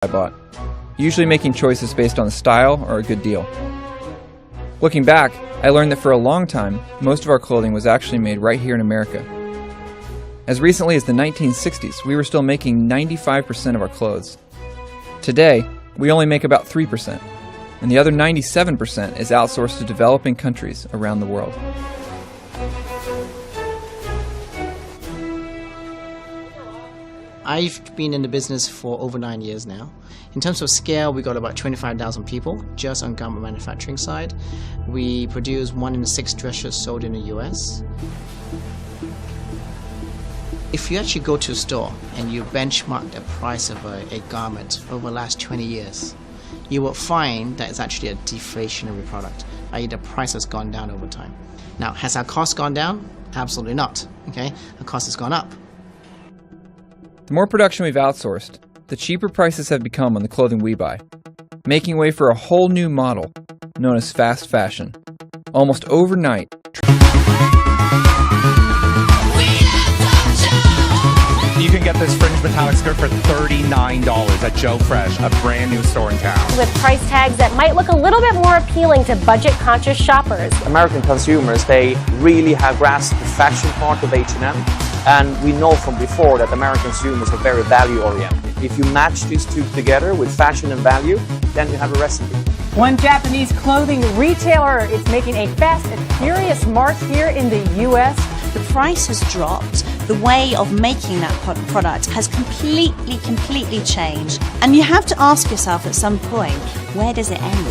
I bought, usually making choices based on the style or a good deal. Looking back, I learned that for a long time, most of our clothing was actually made right here in America. As recently as the 1960s, we were still making 95% of our clothes. Today, we only make about 3%, and the other 97% is outsourced to developing countries around the world. I've been in the business for over 9 years now. In terms of scale, we got about 25,000 people just on garment manufacturing side. We produce 1 in 6 dress shirts sold in the US. If you actually go to a store and you benchmark the price of a garment over the last 20 years, you will find that it's actually a deflationary product, i.e. the price has gone down over time. Now, has our cost gone down? Absolutely not, okay? The cost has gone up. The more production we've outsourced, the cheaper prices have become on the clothing we buy, making way for a whole new model known as fast fashion. Almost overnight, you can get this fringe metallic skirt for $39 at Joe Fresh, a brand new store in town. With price tags that might look a little bit more appealing to budget-conscious shoppers. American consumers, they really have grasped the fashion part of H&M. And we know from before that American consumers are very value-oriented. If you match these two together with fashion and value, then you have a recipe. One Japanese clothing retailer is making a fast and furious march here in the U.S. The price has dropped. The way of making that product has completely changed. And you have to ask yourself at some point, where does it end?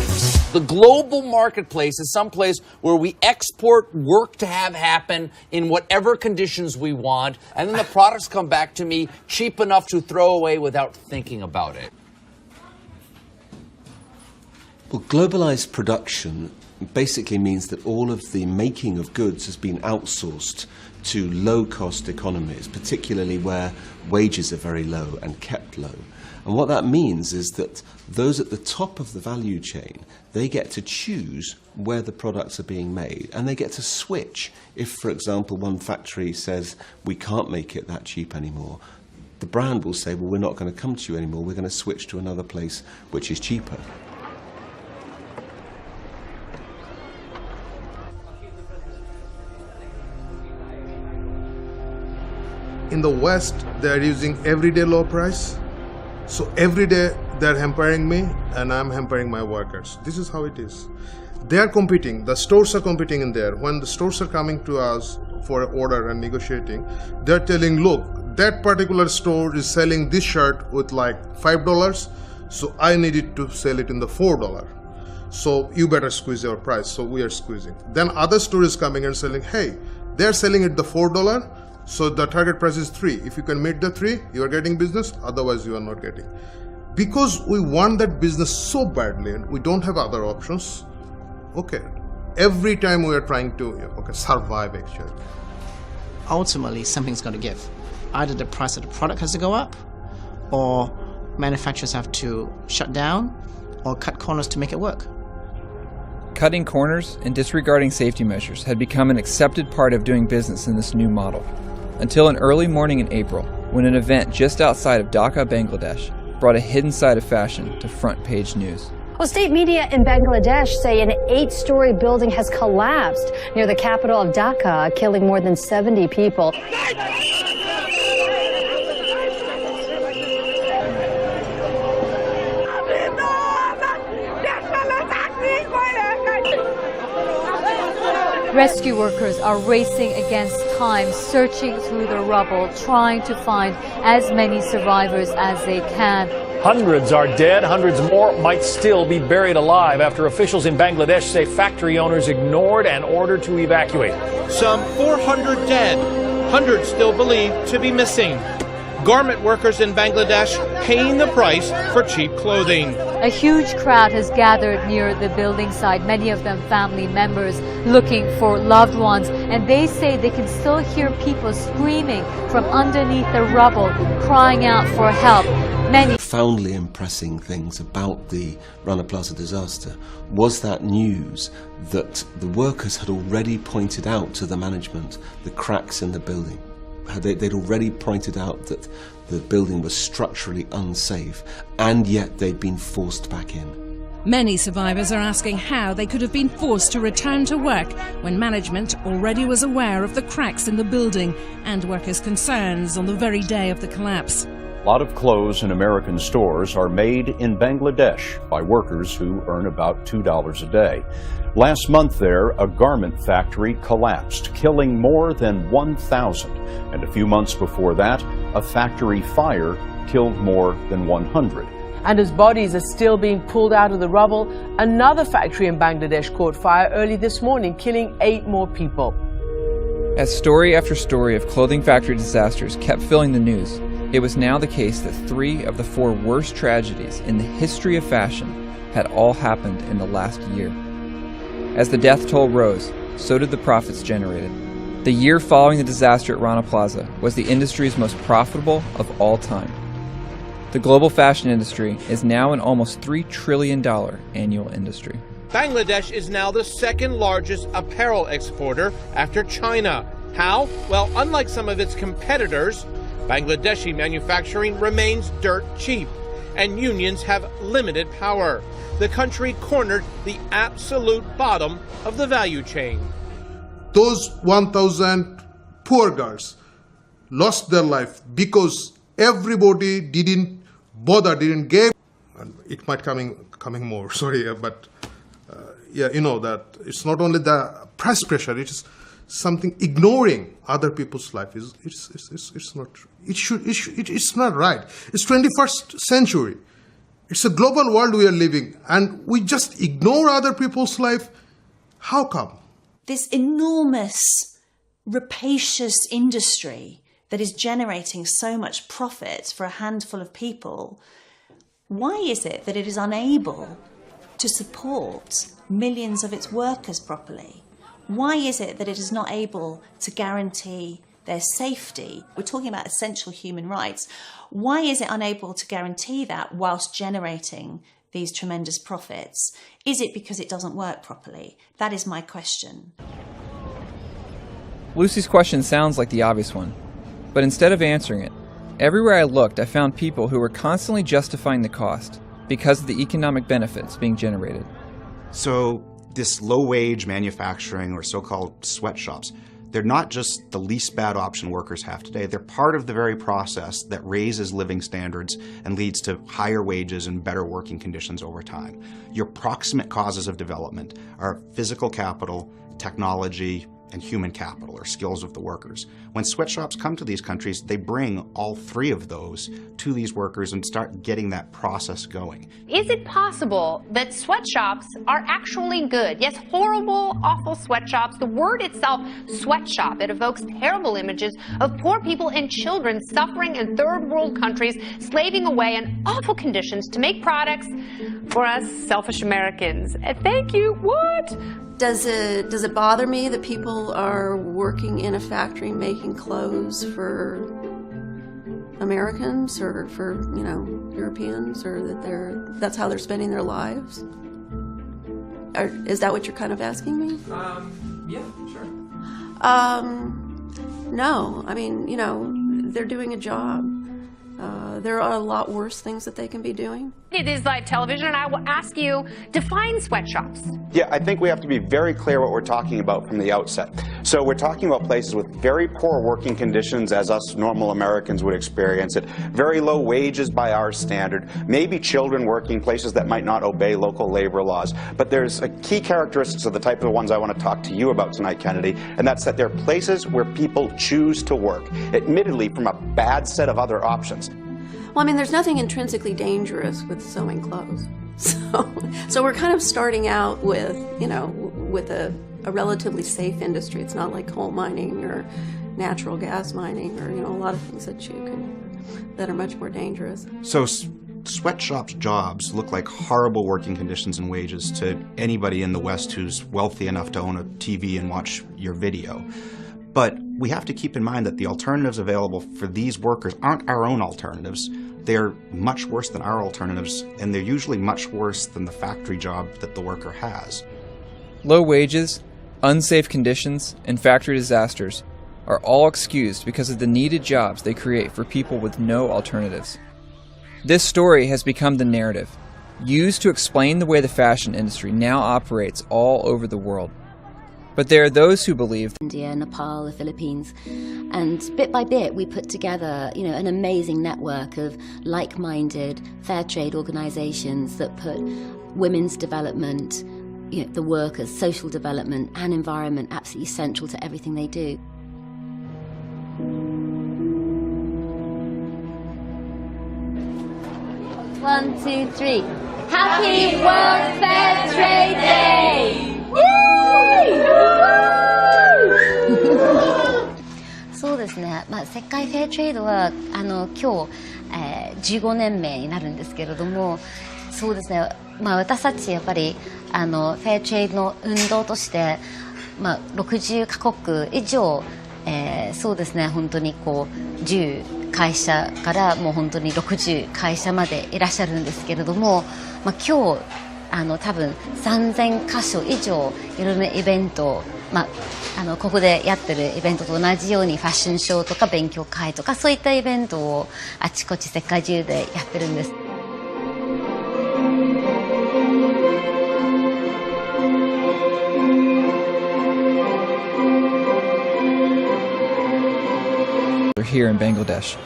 The global marketplace is someplace where we export work to have happen in whatever conditions we want, and then the products come back to me cheap enough to throw away without thinking about it. Well, globalized production basically means that all of the making of goods has been outsourced to low-cost economies, particularly where wages are very low and kept low. And what that means is that those at the top of the value chain, they get to choose where the products are being made, and they get to switch. If, for example, one factory says, we can't make it that cheap anymore, the brand will say, well, we're not going to come to you anymore, we're going to switch to another place which is cheaper. In the West, they are using everyday low price. So every day they're hampering me and I'm hampering my workers. This is how it is. They are competing. The stores are competing in there. When the stores are coming to us for an order and negotiating, they're telling, look, that particular store is selling this shirt with like $5, so I need it to sell it in the $4. So you better squeeze your price. So we are squeezing. Then other store is coming and selling, hey, they're selling it the $4. So the target price is 3. If you can meet the 3, you are getting business, otherwise you are not getting. Because we want that business so badly and we don't have other options, okay, every time we are trying to survive actually. Ultimately, something's got to give. Either the price of the product has to go up, or manufacturers have to shut down, or cut corners to make it work. cutting corners and disregarding safety measures had become an accepted part of doing business in this new model. Until an early morning in April, when an event just outside of Dhaka, Bangladesh, brought a hidden side of fashion to front-page news. Well, state media in Bangladesh say an 8-story building has collapsed near the capital of Dhaka, killing more than 70 people. Rescue workers are racing against time, searching through the rubble, trying to find as many survivors as they can. Hundreds are dead. Hundreds more might still be buried alive after officials in Bangladesh say factory owners ignored an order to evacuate. Some 400 dead, hundreds still believed to be missing. Garment workers in Bangladesh paying the price for cheap clothing. A huge crowd has gathered near the building site, many of them family members looking for loved ones, and they say they can still hear people screaming from underneath the rubble, crying out for help. Many profoundly impressing things about the Rana Plaza disaster was that news that the workers had already pointed out to the management the cracks in the building. They'd already pointed out that the building was structurally unsafe, and yet they'd been forced back in. Many survivors are asking how they could have been forced to return to work when management already was aware of the cracks in the building and workers' concerns on the very day of the collapse. A lot of clothes in American stores are made in Bangladesh by workers who earn about $2 a day. Last month there, a garment factory collapsed, killing more than 1,000. And a few months before that, a factory fire killed more than 100. And as bodies are still being pulled out of the rubble, another factory in Bangladesh caught fire early this morning, killing 8 more people. As story after story of clothing factory disasters kept filling the news, it was now the case that 3 of the 4 worst tragedies in the history of fashion had all happened in the last year. As the death toll rose, so did the profits generated. The year following the disaster at Rana Plaza was the industry's most profitable of all time. The global fashion industry is now an almost $3 trillion annual industry. Bangladesh is now the second largest apparel exporter after China. How? Well, unlike some of its competitors, Bangladeshi manufacturing remains dirt cheap, and unions have limited power. The country cornered the absolute bottom of the value chain. Those 1,000 poor girls lost their life because everybody didn't bother, didn't give. And it might coming more, sorry, but you know that it's not only the price pressure, it is something ignoring other people's life. It's not true. It's not right. It's 21st century. It's a global world we are living, and we just ignore other people's life. How come? This enormous, rapacious industry that is generating so much profit for a handful of people, why is it that it is unable to support millions of its workers properly? Why is it that it is not able to guarantee their safety? We're talking about essential human rights. Why is it unable to guarantee that whilst generating these tremendous profits? Is it because it doesn't work properly? That is my question. Lucy's question sounds like the obvious one, but instead of answering it, everywhere I looked I found people who were constantly justifying the cost because of the economic benefits being generated. So this low-wage manufacturing, or so-called sweatshops, they're not just the least bad option workers have today. They're part of the very process that raises living standards and leads to higher wages and better working conditions over time. Your proximate causes of development are physical capital, technology, and human capital, or skills of the workers. When sweatshops come to these countries, they bring all 3 of those to these workers and start getting that process going. Is it possible that sweatshops are actually good? Yes, horrible, awful sweatshops. The word itself, sweatshop, it evokes terrible images of poor people and children suffering in third world countries, slaving away in awful conditions to make products for us selfish Americans. Thank you. What? Does it bother me that people are working in a factory making clothes for Americans or for, Europeans, or that that's how they're spending their lives? Is that what you're kind of asking me? Yeah, sure. No, I mean, they're doing a job. There are a lot worse things that they can be doing. It is live television, and I will ask you, define sweatshops. Yeah, I think we have to be very clear what we're talking about from the outset. So we're talking about places with very poor working conditions, as us normal Americans would experience it, very low wages by our standard, maybe children working places that might not obey local labor laws. But there's a key characteristics of the type of ones I want to talk to you about tonight, Kennedy, and that's that they're places where people choose to work, admittedly from a bad set of other options. Well, I mean, there's nothing intrinsically dangerous with sewing clothes. So we're kind of starting out with, with a relatively safe industry. It's not like coal mining or natural gas mining or, a lot of things that are much more dangerous. So sweatshops jobs look like horrible working conditions and wages to anybody in the West who's wealthy enough to own a TV and watch your video. But we have to keep in mind that the alternatives available for these workers aren't our own alternatives. They're much worse than our alternatives, and they're usually much worse than the factory job that the worker has. Low wages, unsafe conditions, and factory disasters are all excused because of the needed jobs they create for people with no alternatives. This story has become the narrative, used to explain the way the fashion industry now operates all over the world. But there are those who believe India, Nepal, the Philippines, and bit by bit we put together, an amazing network of like-minded fair trade organizations that put women's development, the workers' social development and environment absolutely central to everything they do. One, two, three. Happy World Fair Trade Day! そうですね、世界フェアトレードは今日、15年目になるんですけれども、そうですね、私たちやっぱりフェアトレードの運動として、60カ国以上、そうですね、本当に10会社からもう本当に60会社までいらっしゃるんですけれども、今日多分3000箇所以上いろんなイベント、ここでやってるイベントと同じようにファッションショーとか勉強会とかそういったイベントをあちこち世界中でやってるんです。Here in Bangladesh,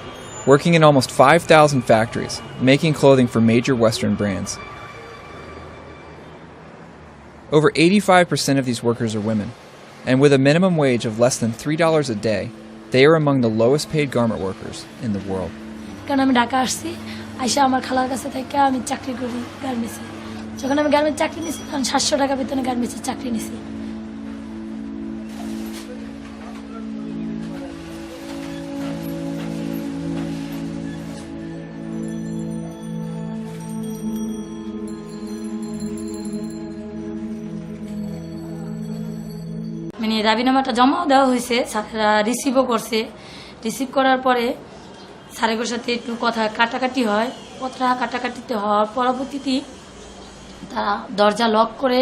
working in almost 5,000 factories, making clothing for major Western brands. Over 85% of these workers are women, and with a minimum wage of less than $3 a day, they are among the lowest paid garment workers in the world. কারণ আমি ঢাকা আসছি আইসা আমার খালার কাছে থেকে আমি চাকরি করি গার্মেন্টসে যখন আমি গার্মেন্টস চাকরি নিয়েছি তখন 700 টাকা বেতনে গার্মেন্টসে চাকরি নিয়েছি মানে দাবিনামাটা জমাও দেওয়া হয়েছে স্যাররা রিসিভও করছে রিসিভ করার পরে স্যারের সাথে একটু কথা কাটাকাটি হয় কথা কাটাকাটিতে হওয়ার পরবর্তীতে তারা দরজা লক করে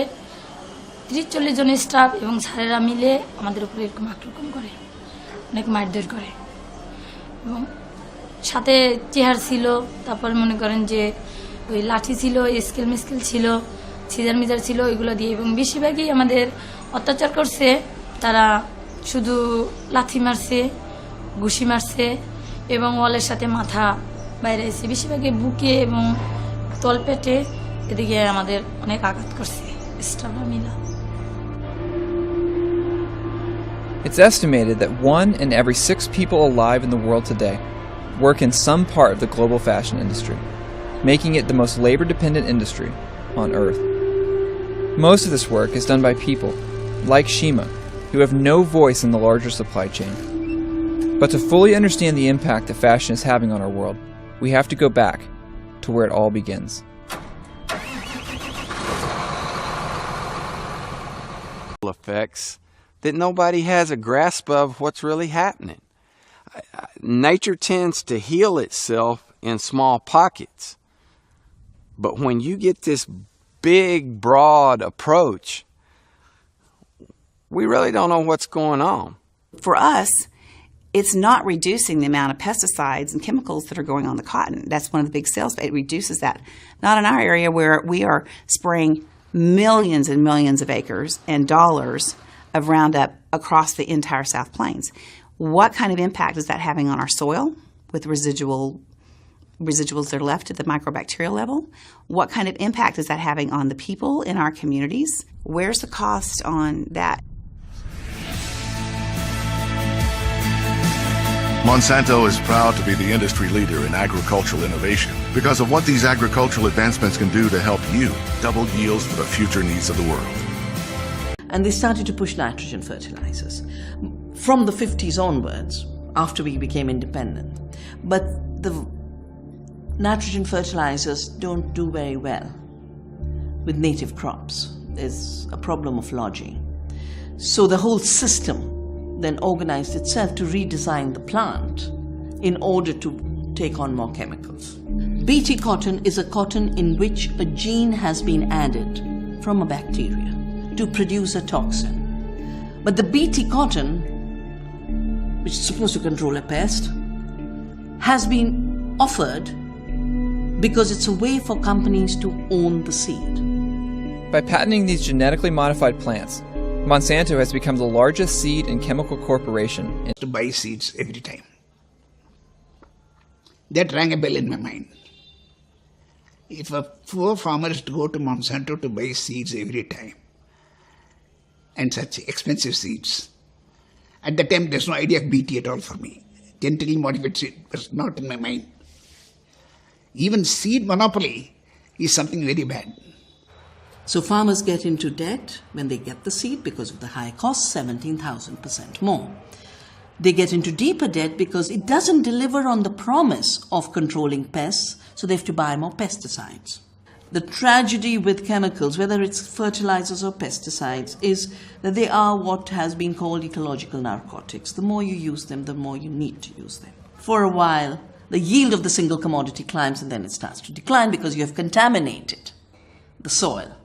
30-40 জন স্টাফ এবং স্যারেরা মিলে আমাদের উপরে এরকম আক্রমণ করে অনেক মারধর করে এবং সাথে চেয়ার ছিল তারপর মনে করেন যে ওই লাঠি ছিল স্কেল মিস্কেল ছিল সিজার মিজার ছিল এগুলো দিয়ে এবং বেশিরভাগই আমাদের অত্যাচার করছে তারা শুধু লাথি মারছে ঘুষি মারছে এবং ওয়ালের সাথে মাথা বাইরে এসে বেশিরভাগই বুকে এবং তলপেটে এদিকে আমাদের অনেক আঘাত করছে স্টাফরা মিলা It's estimated that 1 in every 6 people alive in the world today work in some part of the global fashion industry, making it the most labor-dependent industry on Earth. Most of this work is done by people, like Shima, who have no voice in the larger supply chain. But to fully understand the impact that fashion is having on our world, we have to go back to where it all begins. Effects that nobody has a grasp of what's really happening. Nature tends to heal itself in small pockets. But when you get this big, broad approach, we really don't know what's going on. For us, it's not reducing the amount of pesticides and chemicals that are going on the cotton. That's one of the big sales. It reduces that. Not in our area where we are spraying millions and millions of acres and dollars of Roundup across the entire South Plains. What kind of impact is that having on our soil with residuals that are left at the microbacterial level? What kind of impact is that having on the people in our communities? Where's the cost on that? Monsanto is proud to be the industry leader in agricultural innovation because of what these agricultural advancements can do to help you double yields for the future needs of the world. And they started to push nitrogen fertilizers from the 50s onwards, after we became independent. But the nitrogen fertilizers don't do very well with native crops. There's a problem of lodging. So the whole system then organized itself to redesign the plant in order to take on more chemicals. BT cotton is a cotton in which a gene has been added from a bacteria to produce a toxin. But the BT cotton which is supposed to control a pest, has been offered because it's a way for companies to own the seed. By patenting these genetically modified plants, Monsanto has become the largest seed and chemical corporation to buy seeds every time. That rang a bell in my mind. If a poor farmer is to go to Monsanto to buy seeds every time, and such expensive seeds, at the time there's no idea of BT at all for me. Genetically modified seed was not in my mind. Even seed monopoly is something very bad. So farmers get into debt when they get the seed because of the high cost, 17,000% more. They get into deeper debt because it doesn't deliver on the promise of controlling pests, so they have to buy more pesticides. The tragedy with chemicals, whether it's fertilizers or pesticides, is that they are what has been called ecological narcotics. The more you use them, the more you need to use them. For a while, the yield of the single commodity climbs and then it starts to decline because you have contaminated the soil.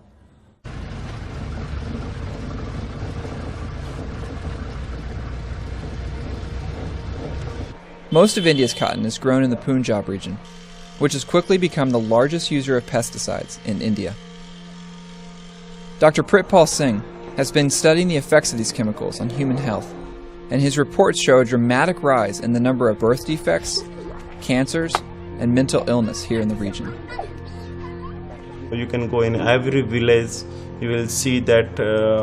Most of India's cotton is grown in the Punjab region, which has quickly become the largest user of pesticides in India. Dr. Pritpal Singh has been studying the effects of these chemicals on human health, and his reports show a dramatic rise in the number of birth defects, cancers, and mental illness here in the region. You can go in every village, you will see that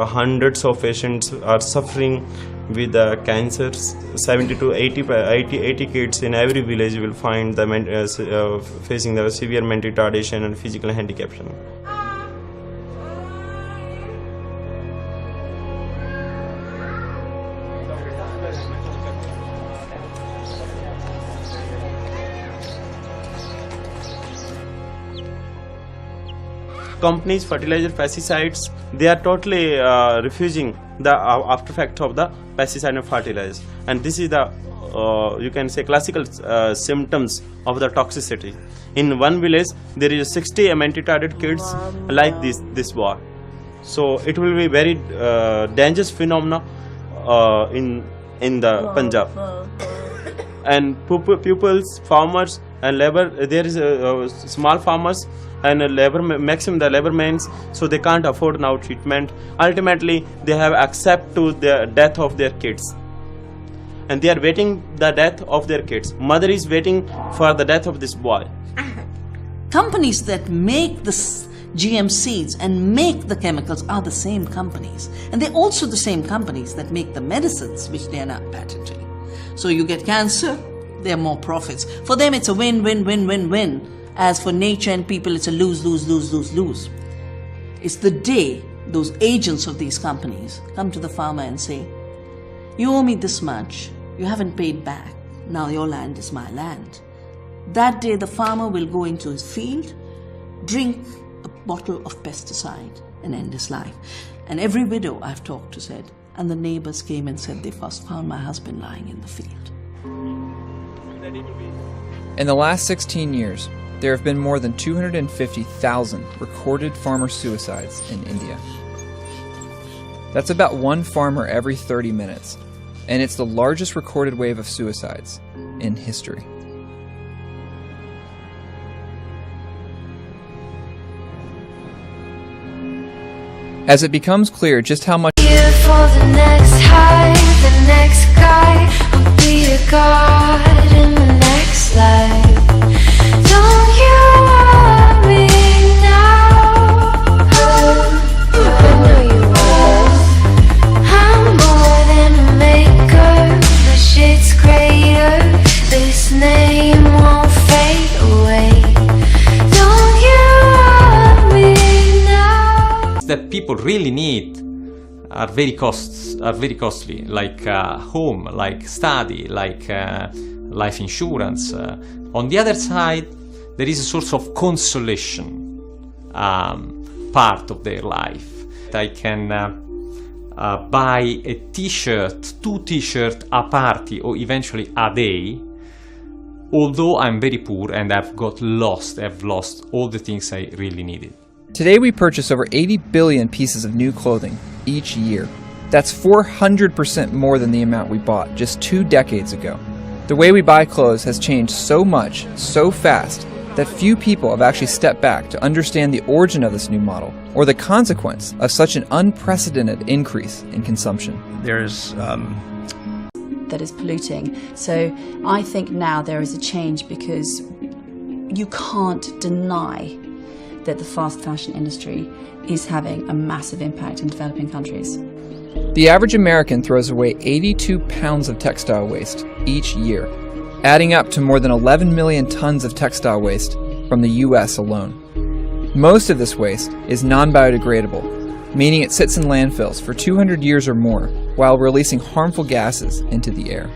hundreds of patients are suffering with cancers. 70 to 80 kids in every village you will find them facing the severe mental retardation and physical handicap. Companies, fertilizer, pesticides, they are totally refusing the after effect of the pesticide and fertilizer, and this is the you can say classical symptoms of the toxicity. In one village there is 60 mentally-retarded kids like this boy, so it will be very dangerous phenomena in the Punjab. And pupils, farmers and labor, there is small farmers and maximum the labor means, so they can't afford now treatment. Ultimately they have accept to the death of their kids, and they are waiting the death of their kids. Mother is waiting for the death of this boy. Companies that make the GM seeds and make the chemicals are the same companies, and they're also the same companies that make the medicines which they are not patenting. So you get cancer, there are more profits. For them it's a win, win, win, win, win. As for nature and people, it's a lose, lose, lose, lose, lose. It's the day those agents of these companies come to the farmer and say, you owe me this much, you haven't paid back, now your land is my land. That day the farmer will go into his field, drink a bottle of pesticide and end his life. And every widow I've talked to said, and the neighbors came and said they first found my husband lying in the field. In the last 16 years, there have been more than 250,000 recorded farmer suicides in India. That's about one farmer every 30 minutes, and it's the largest recorded wave of suicides in history. As it becomes clear just how much for the next high, the next guy will be a god in the next life. Don't you want me now? I know you will. I'm more than a maker, the shit's greater. This name won't fade away. Don't you want me now? That people really need are very costly, like home, like study, like life insurance. On the other side, there is a source of consolation part of their life. I can buy a t-shirt, 2 t-shirts a party or eventually a day, although I'm very poor and I've lost all the things I really needed. Today we purchase over 80 billion pieces of new clothing each year. That's 400% more than the amount we bought just 2 decades ago. The way we buy clothes has changed so much, so fast, that few people have actually stepped back to understand the origin of this new model or the consequence of such an unprecedented increase in consumption. There's that is polluting. So I think now there is a change because you can't deny that the fast fashion industry is having a massive impact in developing countries. The average American throws away 82 pounds of textile waste each year, adding up to more than 11 million tons of textile waste from the US alone. Most of this waste is non-biodegradable, meaning it sits in landfills for 200 years or more while releasing harmful gases into the air.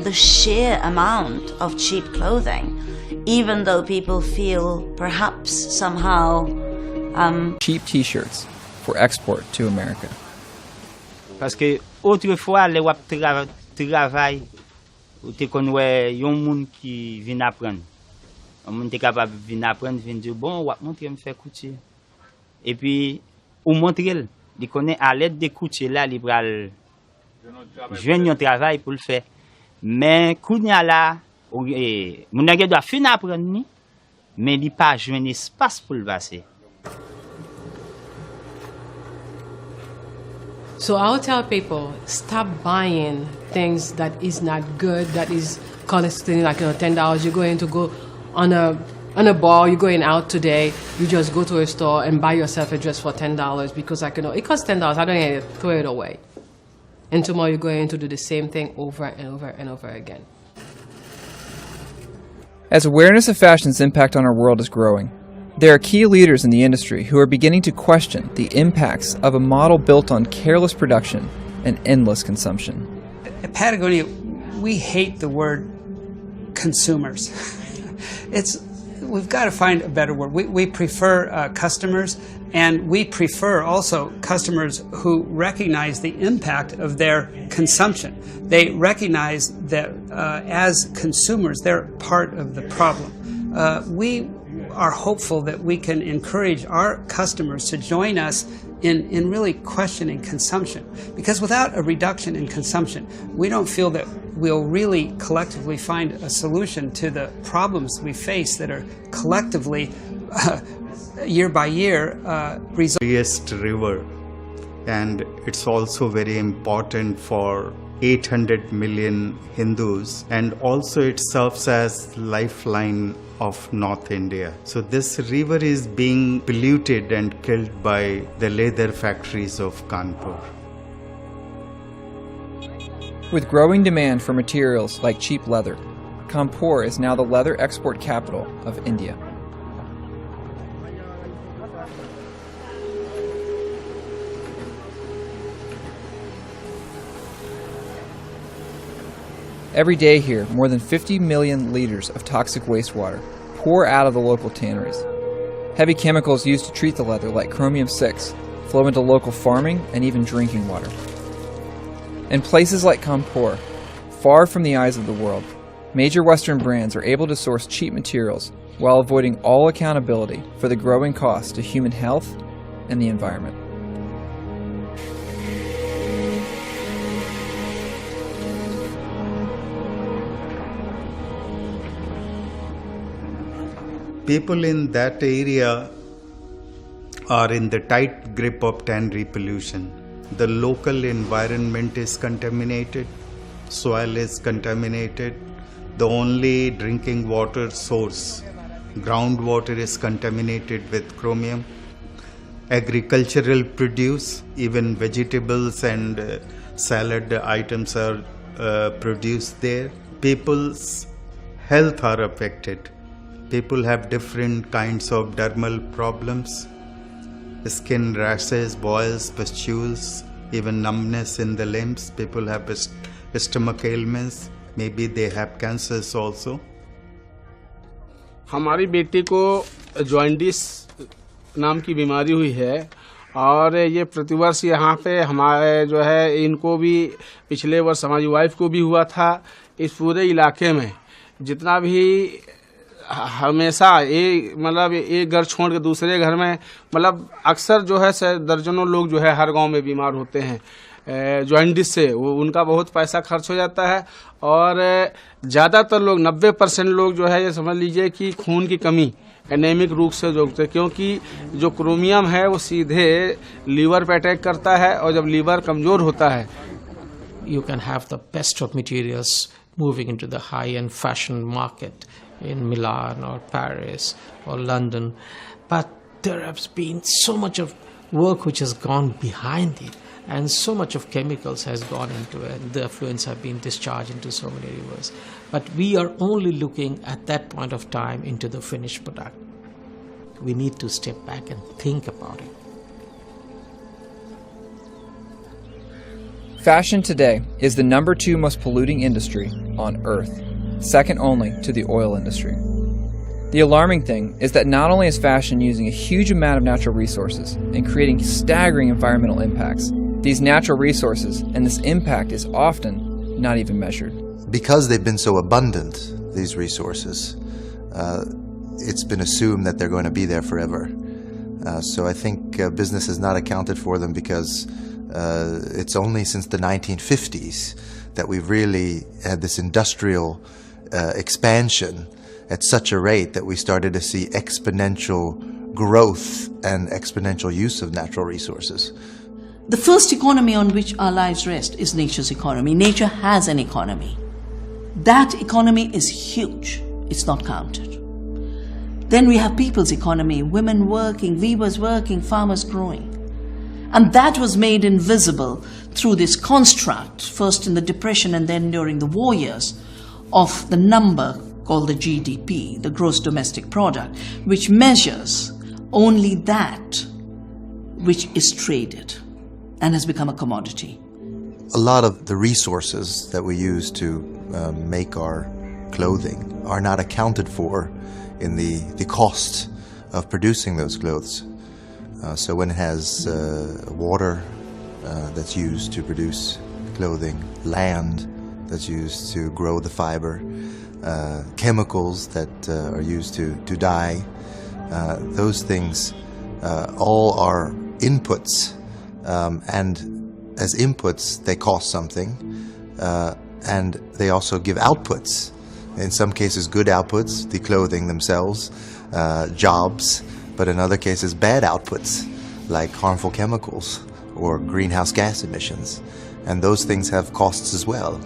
The sheer amount of cheap clothing, even though people feel perhaps somehow cheap t-shirts for export to America. Parce que autrefois les wap travail ou te konwe yon moun ki vin apprendre. Un moun te capable vin apprendre, vin dire bon wap montre me faire couture. Et puis ou montre il connaît à l'aide de couture là il pral joindre un travail pour le faire. Mais kounya là moun nèg doit fin apprendre ni mais il pas joindre espace pour le passer. So I'll tell people, stop buying things that is not good, that is costing like $10. You're going to go on a ball, you're going out today, you just go to a store and buy yourself a dress for $10 because it costs $10, I don't need to throw it away. And tomorrow you're going to do the same thing over and over and over again. As awareness of fashion's impact on our world is growing, there are key leaders in the industry who are beginning to question the impacts of a model built on careless production and endless consumption. At Patagonia, we hate the word consumers. We've got to find a better word. We prefer customers, and we prefer also customers who recognize the impact of their consumption. They recognize that as consumers, they're part of the problem. We are hopeful that we can encourage our customers to join us in really questioning consumption. Because without a reduction in consumption, we don't feel that we'll really collectively find a solution to the problems we face that are collectively, year by year, Biggest river, and it's also very important for 800 million Hindus, and also it serves as lifeline of North India. So this river is being polluted and killed by the leather factories of Kanpur. With growing demand for materials like cheap leather, Kanpur is now the leather export capital of India. Every day here, more than 50 million liters of toxic wastewater pour out of the local tanneries. Heavy chemicals used to treat the leather, like chromium-6, flow into local farming and even drinking water. In places like Kanpur, far from the eyes of the world, major Western brands are able to source cheap materials while avoiding all accountability for the growing cost to human health and the environment. People in that area are in the tight grip of tannery pollution. The local environment is contaminated, soil is contaminated, the only drinking water source, groundwater, is contaminated with chromium. Agricultural produce, even vegetables and salad items are produced there. People's health are affected. People have different kinds of dermal problems, skin rashes, boils, pustules, even numbness in the limbs. People have stomach ailments, maybe they have cancers also. हमारी बेटी को jaundice नाम की बीमारी हुई है और ये प्रतिवर्ष यहाँ पे हमारे जो है इनको भी पिछले वर्ष हमारी वाइफ को भी हुआ था। इस पूरे इलाके में जितना भी हमेशा एक घर छोड़ के दूसरे घर में अक्सर जो है दर्जनों लोग जो है हर गांव में बीमार होते हैं। जॉइंटिस से उनका बहुत पैसा खर्च हो जाता है। और ज़्यादातर लोग 90% लोग जो है ये समझ लीजिए कि खून की कमी एनेमिक रूप से जोड़ते हैं, क्योंकि जो क्रोमियम है वो सीधे लीवर पे अटैक करता है और जब लीवर कमज़ोर होता है you can have the best of materials moving into the high-end fashion market in Milan or Paris or London, but there has been so much of work which has gone behind it, and so much of chemicals has gone into it. The effluents have been discharged into so many rivers, but we are only looking at that point of time into the finished product. We need to step back and think about it. Fashion today is the number 2 most polluting industry on Earth, second only to the oil industry. The alarming thing is that not only is fashion using a huge amount of natural resources and creating staggering environmental impacts, these natural resources and this impact is often not even measured. Because they've been so abundant, these resources, it's been assumed that they're going to be there forever. So I think business has not accounted for them because it's only since the 1950s that we've really had this industrial expansion at such a rate that we started to see exponential growth and exponential use of natural resources. The first economy on which our lives rest is nature's economy. Nature has an economy. That economy is huge. It's not counted. Then we have people's economy, women working, weavers working, farmers growing. And that was made invisible through this construct, first in the Depression and then during the war years, of the number called the GDP, the gross domestic product, which measures only that which is traded and has become a commodity. A lot of the resources that we use to make our clothing are not accounted for in the cost of producing those clothes. So when it has water that's used to produce clothing, land that's used to grow the fiber, chemicals that are used to dye, those things all are inputs, and as inputs they cost something, and they also give outputs. In some cases good outputs, the clothing themselves, jobs, but in other cases bad outputs like harmful chemicals or greenhouse gas emissions, and those things have costs as well.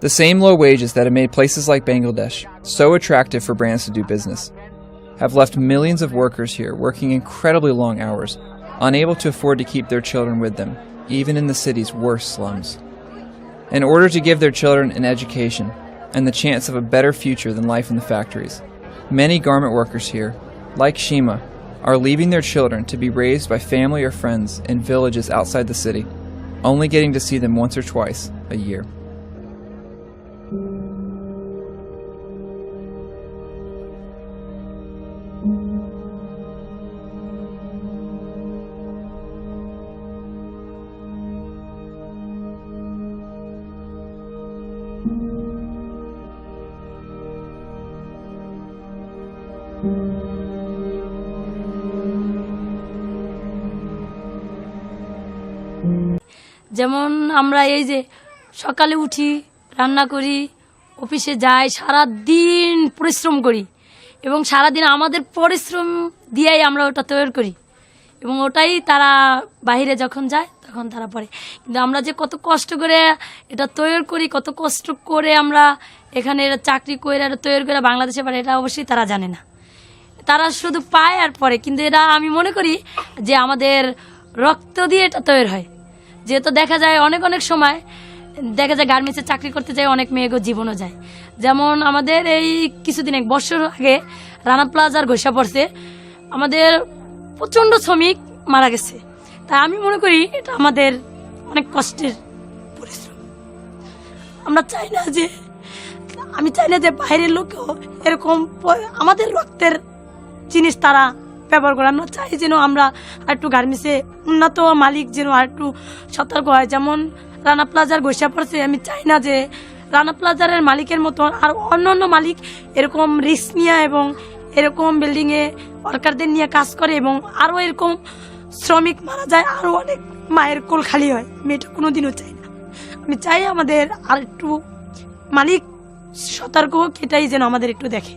The same low wages that have made places like Bangladesh so attractive for brands to do business have left millions of workers here working incredibly long hours, unable to afford to keep their children with them, even in the city's worst slums. In order to give their children an education and the chance of a better future than life in the factories, many garment workers here, like Shima, are leaving their children to be raised by family or friends in villages outside the city, only getting to see them once or twice a year. যেমন আমরা এই যে সকালে উঠি, রান্না করি, অফিসে যাই, সারা দিন পরিশ্রম করি এবং সারা দিন আমাদের পরিশ্রম দিয়েই আমরা ওটা তৈরি করি এবং ওটাই তারা বাইরে যখন যায় তখন তারা পরে। কিন্তু আমরা যে কত কষ্ট করে এটা তৈরি করি, কত কষ্ট করে আমরা এখানে এটা চাকরি করে এটা তৈরি করে বাংলাদেশে পারে, এটা অবশ্যই তারা জানে না। তারা শুধু পায় আর পরে, কিন্তু এটা আমি মনে করি যে আমাদের রক্ত দিয়ে এটা তৈরি হয়। যেহেতু দেখা যায় অনেক অনেক সময় দেখা যায় গার্মেন্টসে চাকরি করতে যায় অনেক মেয়েগো জীবনও যায়। যেমন আমাদের এই কিছুদিন এক বছর আগে রানা প্লাজার ঘোষণা পড়ছে, আমাদের প্রচণ্ড শ্রমিক মারা গেছে। তাই আমি মনে করি এটা আমাদের অনেক কষ্টের পরিশ্রম। আমরা চাই না যে, আমি চাই না যে বাইরের লোকেও এরকম আমাদের রক্তের জিনিস তারা ব্যবহার করে। আমরা চাই যেন আমরা একটু গার্মেন্টসে উন্নত মালিক যেন আর একটু সতর্ক হয়। যেমন রানা প্লাজার ঘোষণা পড়ছে, আমি চাই না যে রানা প্লাজারের মালিকের মতন আর অন্য অন্য মালিক এরকম রিস্ক নিয়ে এবং এরকম বিল্ডিংয়ে ওয়ার্কারদের নিয়ে কাজ করে এবং আরও এরকম শ্রমিক মারা যায়, আরও অনেক মায়ের কোল খালি হয়। আমি এটা কোনোদিনও চাই না। আমি চাই আমাদের আর একটু মালিক সতর্ক হোক, এটাই যেন আমাদের একটু দেখে।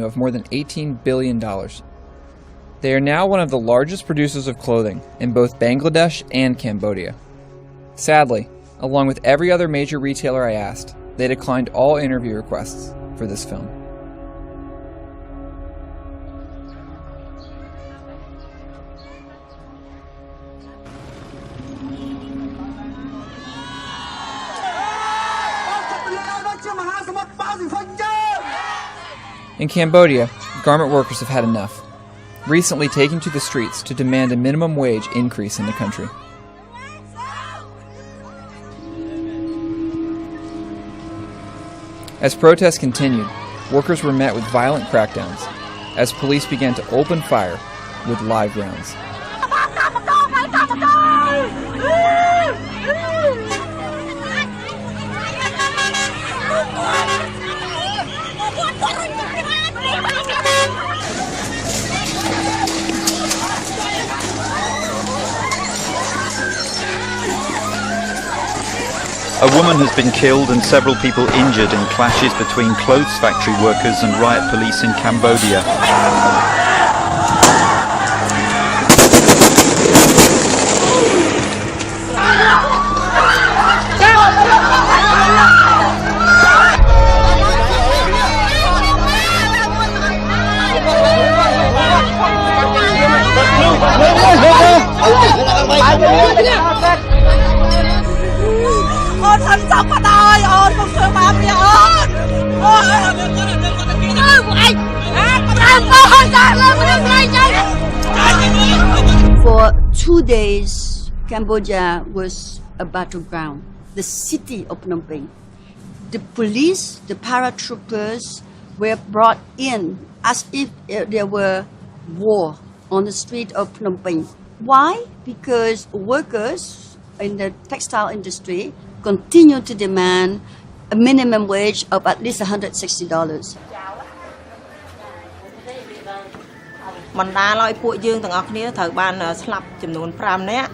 Of more than $18 billion. They are now one of the largest producers of clothing in both Bangladesh and Cambodia. Sadly, along with every other major retailer I asked, they declined all interview requests for this film. In Cambodia, garment workers have had enough, recently taking to the streets to demand a minimum wage increase in the country. As protests continued, workers were met with violent crackdowns as police began to open fire with live rounds. A woman has been killed and several people injured in clashes between clothes factory workers and riot police in Cambodia. For 2 days, Cambodia was a battleground. The city of Phnom Penh. The police, the paratroopers were brought in as if there were war on the street of Phnom Penh. Why? Because workers in the textile industry continue to demand a minimum wage of at least $160. បណ្ដាលឲ្យពួកយើងទាំងអស់គ្នាត្រូវបានស្លាប់ចំនួន5នាក់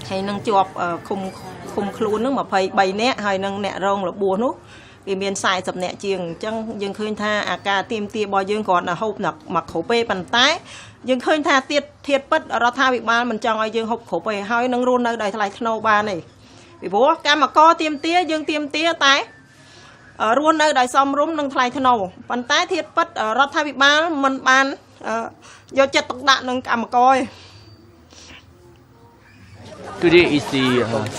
ហើយនឹងជាប់ឃុំខ្លួននឹង23នាក់ហើយនឹងអ្នករងរបួសនោះវាមាន40នាក់ជាងអញ្ចឹងយើងឃើញថាអាការទៀមទារបស់យើងគ្រាន់តែហូបមកគ្រប់ពេលប៉ុន្តែយើងឃើញថាធៀបពិតរដ្ឋាភិបាលមិនចង់ឲ្យយើងហូបគ្រប់ពេលហើយនឹងរស់នៅដោយថ្លៃថ្នូរបានទេពីព្រោះកម្មករទៀមទាយើងទៀមទាតែរស់នៅដោយសមរម្យនិងថ្លៃថ្នូរប៉ុន្តែធៀបពិតរដ្ឋាភិបាលមិនបានយកចិត្តទុកដាក់នឹងកម្មករទេ Today is the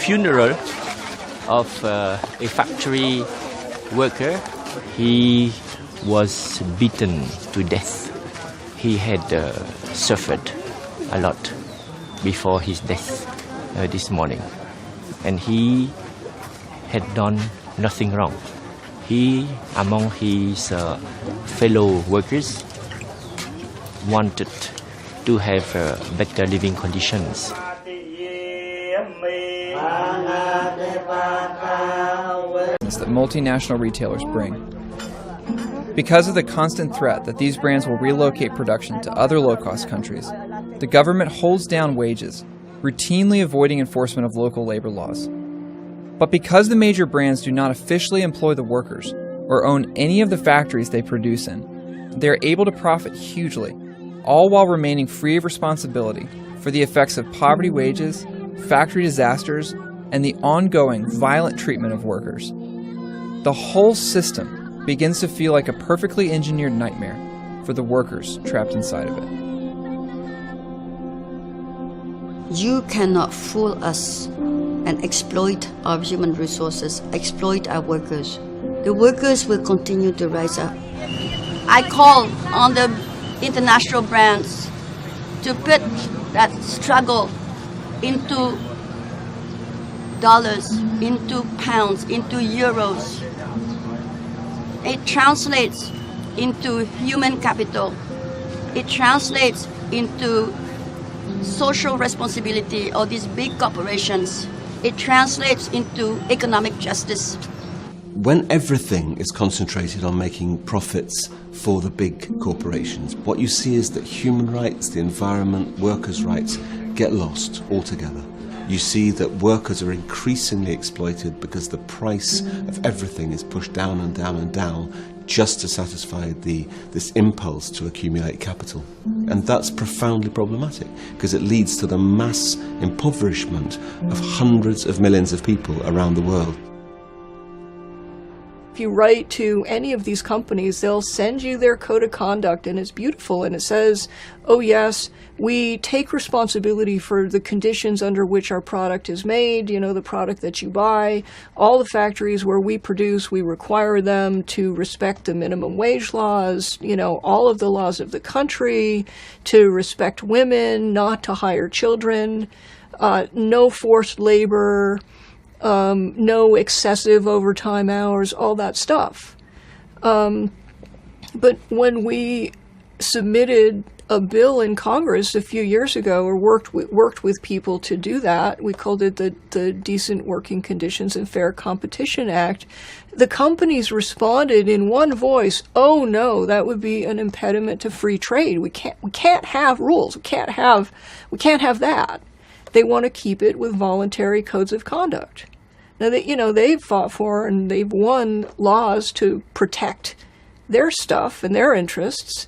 funeral of a factory worker. He was beaten to death. He had suffered a lot before his death this morning. And he had done nothing wrong. He, among his fellow workers, wanted to have better living conditions. That multinational retailers bring. Because of the constant threat that these brands will relocate production to other low-cost countries, the government holds down wages, routinely avoiding enforcement of local labor laws. But because the major brands do not officially employ the workers or own any of the factories they produce in, they are able to profit hugely, all while remaining free of responsibility for the effects of poverty wages, factory disasters, and the ongoing violent treatment of workers. The whole system begins to feel like a perfectly engineered nightmare for the workers trapped inside of it. You cannot fool us and exploit our human resources, exploit our workers. The workers will continue to rise up. I call on the international brands to put that struggle into dollars, into pounds, into euros. It translates into human capital. It translates into social responsibility of these big corporations it translates into economic justice. When everything is concentrated on making profits for the big corporations, what you see is that human rights, the environment, workers' rights get lost altogether. You see that workers are increasingly exploited because the price of everything is pushed down and down and down just to satisfy this impulse to accumulate capital. And that's profoundly problematic because it leads to the mass impoverishment of hundreds of millions of people around the world. If you write to any of these companies, they'll send you their code of conduct, and it's beautiful, and it says, oh yes, we take responsibility for the conditions under which our product is made, you know, the product that you buy. All the factories where we produce, we require them to respect the minimum wage laws, you know, all of the laws of the country, to respect women, not to hire children, no forced labor, no excessive overtime hours, all that stuff. But when we submitted a bill in Congress a few years ago, or worked with people to do that, we called it the Decent Working Conditions and Fair Competition Act, the companies responded in one voice, oh no, that would be an impediment to free trade. We can't have rules. We can't have that. They want to keep it with voluntary codes of conduct. Now, they've fought for and they've won laws to protect their stuff and their interests.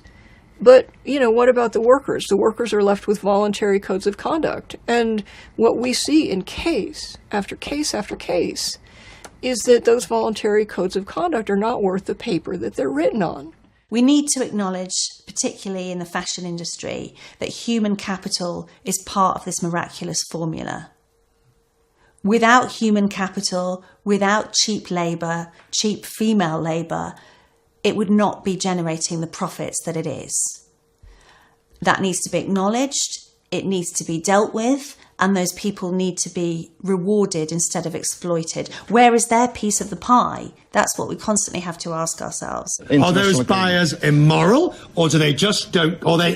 But, what about the workers? The workers are left with voluntary codes of conduct. And what we see in case after case after case is that those voluntary codes of conduct are not worth the paper that they're written on. We need to acknowledge, particularly in the fashion industry, that human capital is part of this miraculous formula. Without human capital, without cheap labour, cheap female labour, it would not be generating the profits that it is. That needs to be acknowledged, it needs to be dealt with, and those people need to be rewarded instead of exploited. Where is their piece of the pie? That's what we constantly have to ask ourselves. Are those buyers immoral, or are they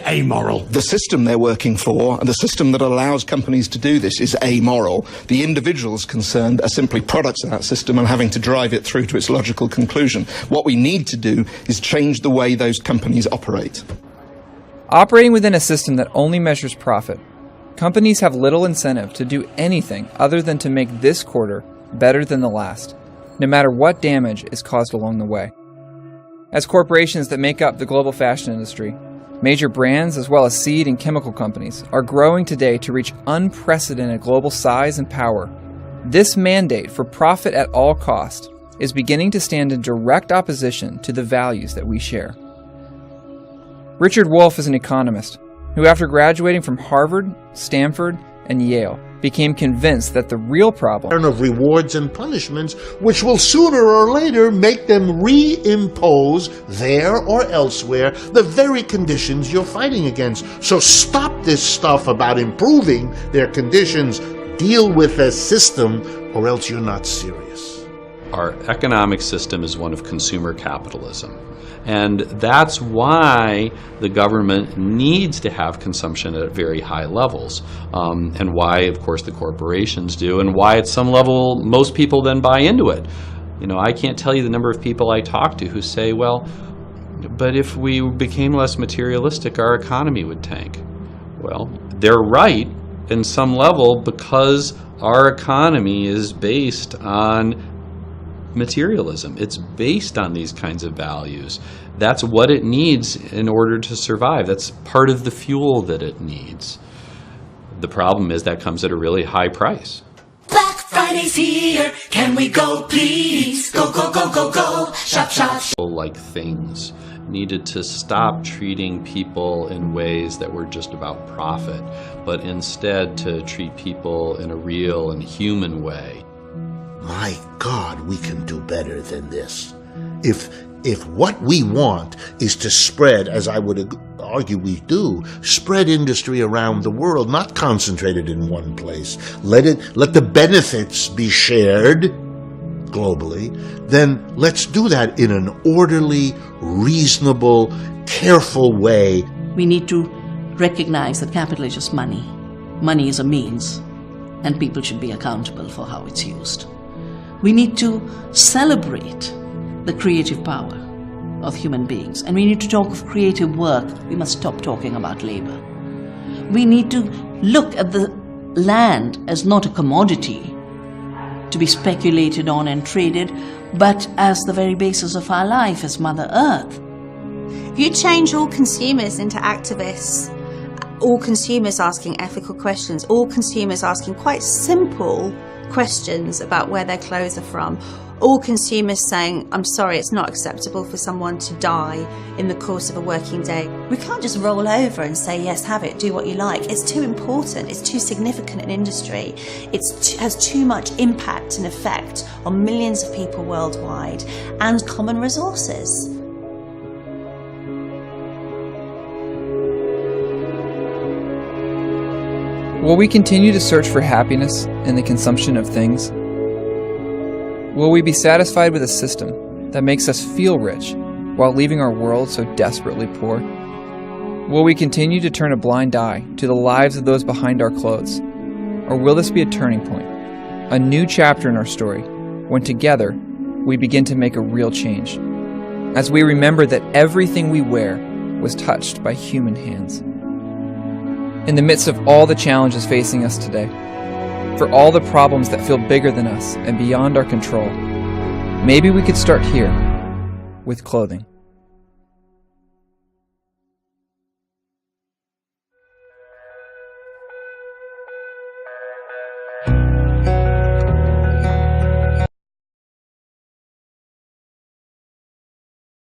amoral? The system they're working for, and the system that allows companies to do this, is amoral. The individuals concerned are simply products of that system and having to drive it through to its logical conclusion. What we need to do is change the way those companies operate. Operating within a system that only measures profit, companies have little incentive to do anything other than to make this quarter better than the last, no matter what damage is caused along the way. As corporations that make up the global fashion industry, major brands as well as seed and chemical companies are growing today to reach unprecedented global size and power. This mandate for profit at all cost is beginning to stand in direct opposition to the values that we share. Richard Wolff is an economist who, after graduating from Harvard, Stanford, and Yale, became convinced that the real problem of rewards and punishments, which will sooner or later make them reimpose there or elsewhere the very conditions you're fighting against. So stop this stuff about improving their conditions. Deal with a system, or else you're not serious. Our economic system is one of consumer capitalism. And that's why the government needs to have consumption at very high levels, and why, of course, the corporations do, and why at some level most people then buy into it. I can't tell you the number of people I talk to who say, well, but if we became less materialistic, our economy would tank. Well, they're right in some level because our economy is based on materialism. It's based on these kinds of values. That's what it needs in order to survive. That's part of the fuel that it needs. The problem is that comes at a really high price. Black Friday's here. Can we go, please? Go, go, go, go, go. Shop, shop. Like things needed to stop treating people in ways that were just about profit, but instead to treat people in a real and human way. My God, we can do better than this. If what we want is to spread, as I would argue we do, spread industry around the world, not concentrated in one place, let the benefits be shared globally, then let's do that in an orderly, reasonable, careful way. We need to recognize that capital is just money. Money is a means. and people should be accountable for how it's used. We need to celebrate the creative power of human beings, and we need to talk of creative work. We must stop talking about labor. We need to look at the land as not a commodity to be speculated on and traded, but as the very basis of our life, as Mother Earth. If you change all consumers into activists, all consumers asking ethical questions, all consumers asking quite simple questions about where their clothes are from, all consumers saying, I'm sorry, it's not acceptable for someone to die in the course of a working day. We can't just roll over and say, yes, have it, do what you like. It's too important, it's too significant an industry. It has too much impact and effect on millions of people worldwide and common resources. Will we continue to search for happiness in the consumption of things? Will we be satisfied with a system that makes us feel rich while leaving our world so desperately poor? Will we continue to turn a blind eye to the lives of those behind our clothes? Or will this be a turning point, a new chapter in our story, when together we begin to make a real change, as we remember that everything we wear was touched by human hands? In the midst of all the challenges facing us today, for all the problems that feel bigger than us and beyond our control, maybe we could start here with clothing.